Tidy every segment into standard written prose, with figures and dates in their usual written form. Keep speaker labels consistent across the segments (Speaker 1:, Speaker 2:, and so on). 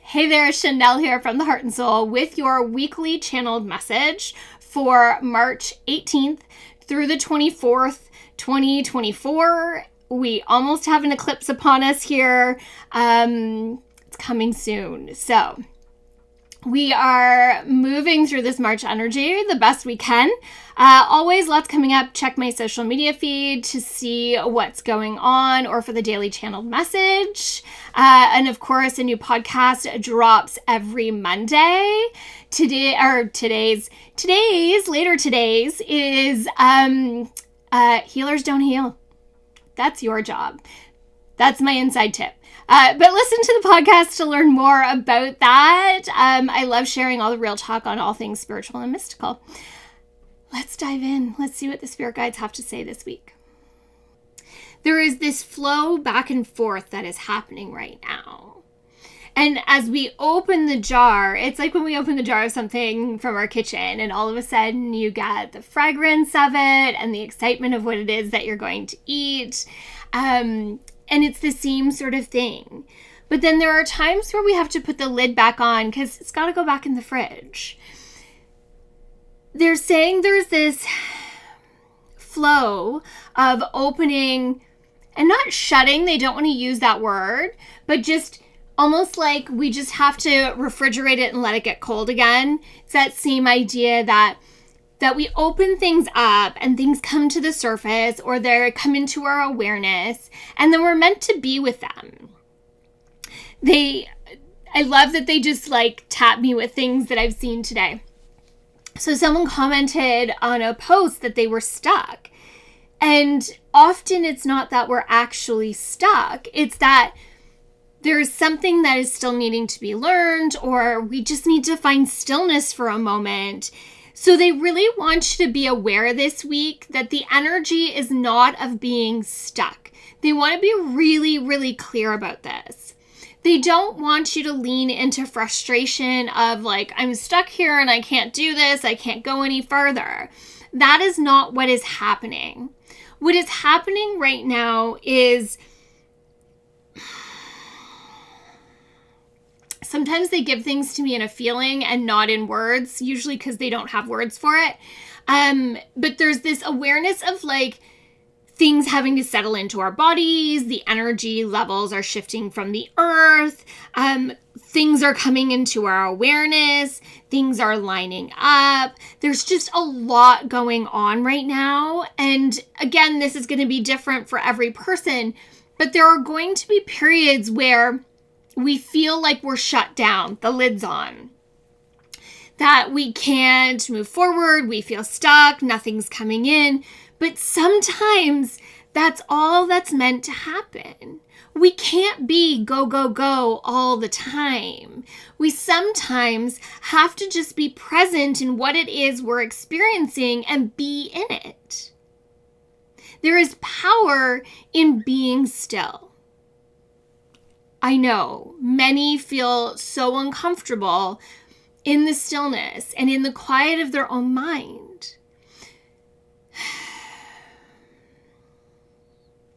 Speaker 1: Hey there, Shanel here from the Heart and Soul with your weekly channeled message for March 18th through the 24th, 2024. We almost have an eclipse upon us here. It's coming soon. So we are moving through this March energy the best we can. Always lots coming up. Check my social media feed to see what's going on or for the daily channeled message. And of course, a new podcast drops every Monday. Today's is Healers Don't Heal. That's your job. That's my inside tip. But listen to the podcast to learn more about that. I love sharing all the real talk on all things spiritual and mystical. Let's dive in. Let's see what the spirit guides have to say this week. There is this flow back and forth that is happening right now. And as we open the jar, it's like when we open the jar of something from our kitchen and all of a sudden you get the fragrance of it and the excitement of what it is that you're going to eat. And it's the same sort of thing. But then there are times where we have to put the lid back on because it's got to go back in the fridge. They're saying there's this flow of opening and not shutting. They don't want to use that word, but just almost like we just have to refrigerate it and let it get cold again. It's that same idea that we open things up and things come to the surface or they come into our awareness and then we're meant to be with them. I love that they just like tap me with things that I've seen today. So someone commented on a post that they were stuck. And often it's not that we're actually stuck. It's that there's something that is still needing to be learned or we just need to find stillness for a moment. So they really want you to be aware this week that the energy is not of being stuck. They want to be really, really clear about this. They don't want you to lean into frustration of like, I'm stuck here and I can't do this. I can't go any further. That is not what is happening. What is happening right now is sometimes they give things to me in a feeling and not in words, usually because they don't have words for it. But there's this awareness of like things having to settle into our bodies. The energy levels are shifting from the earth. Things are coming into our awareness. Things are lining up. There's just a lot going on right now. And again, this is going to be different for every person, but there are going to be periods where we feel like we're shut down, the lid's on, that we can't move forward, we feel stuck, nothing's coming in. But sometimes that's all that's meant to happen. We can't be go, go, go all the time. We sometimes have to just be present in what it is we're experiencing and be in it. There is power in being still. I know many feel so uncomfortable in the stillness and in the quiet of their own mind.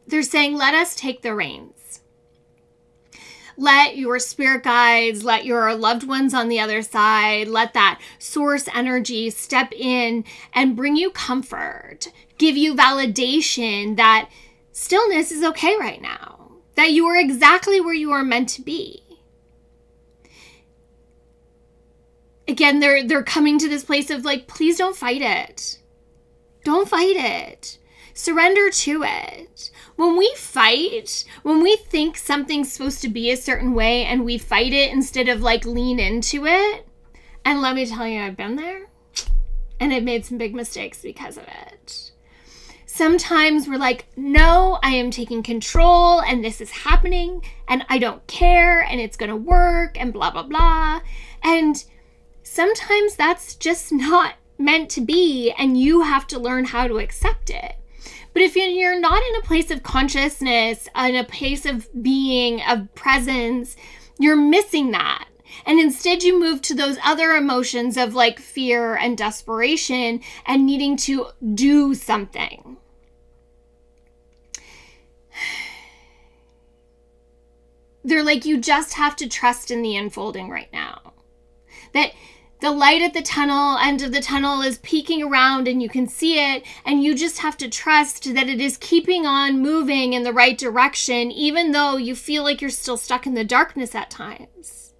Speaker 1: They're saying, let us take the reins. Let your spirit guides, let your loved ones on the other side, let that source energy step in and bring you comfort, give you validation that stillness is okay right now, that you are exactly where you are meant to be. Again, they're coming to this place of like, please don't fight it. Don't fight it. Surrender to it. When we fight, when we think something's supposed to be a certain way and we fight it instead of like lean into it, and let me tell you, I've been there and I've made some big mistakes because of it. Sometimes we're like, no, I am taking control and this is happening and I don't care and it's going to work and blah, blah, blah. And sometimes that's just not meant to be and you have to learn how to accept it. But if you're not in a place of consciousness, in a place of being, of presence, you're missing that. And instead you move to those other emotions of like fear and desperation and needing to do something. They're like, you just have to trust in the unfolding right now. That the light at the end of the tunnel is peeking around and you can see it, and you just have to trust that it is keeping on moving in the right direction, even though you feel like you're still stuck in the darkness at times.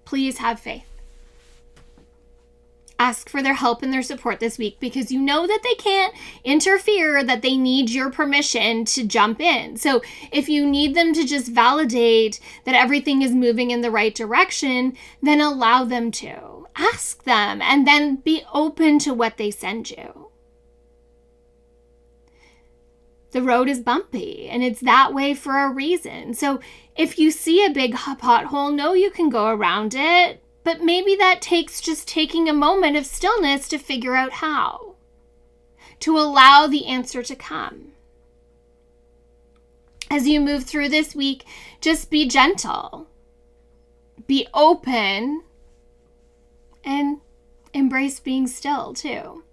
Speaker 1: Please have faith. Ask for their help and their support this week, because you know that they can't interfere, that they need your permission to jump in. So if you need them to just validate that everything is moving in the right direction, then allow them to. Ask them and then be open to what they send you. The road is bumpy and it's that way for a reason. So if you see a big pothole, know you can go around it. But maybe that takes just taking a moment of stillness to figure out how, to allow the answer to come. As you move through this week, just be gentle, be open, and embrace being still too.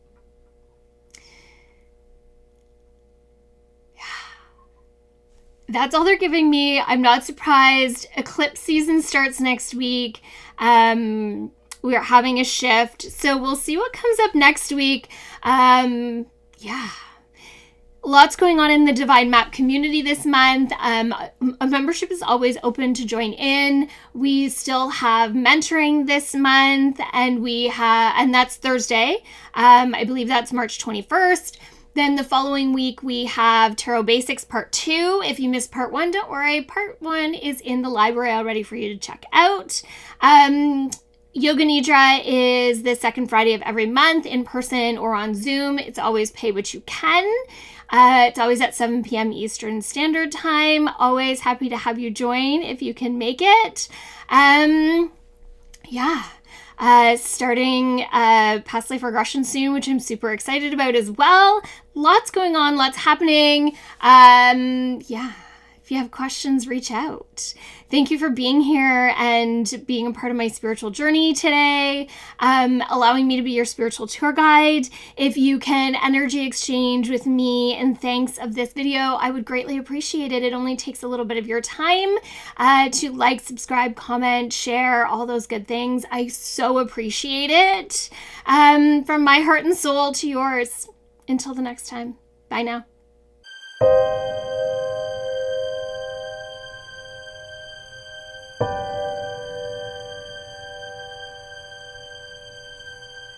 Speaker 1: That's all they're giving me. I'm not surprised. Eclipse season starts next week. We are having a shift, so we'll see what comes up next week. Lots going on in the Divine Map community this month. A membership is always open to join in. We still have mentoring this month, and that's Thursday. I believe that's March 21st. Then the following week, we have Tarot Basics Part 2. If you missed Part 1, don't worry. Part 1 is in the library already for you to check out. Yoga Nidra is the second Friday of every month, in person or on Zoom. It's always pay what you can. It's always at 7 p.m. Eastern Standard Time. Always happy to have you join if you can make it. Starting past life regression soon, which I'm super excited about as well. Lots going on, lots happening. If you have questions, reach out. Thank you for being here and being a part of my spiritual journey today, allowing me to be your spiritual tour guide. If you can energy exchange with me in thanks of this video, I would greatly appreciate it. It only takes a little bit of your time to like, subscribe, comment, share, all those good things. I so appreciate it. From my heart and soul to yours. Until the next time. Bye now.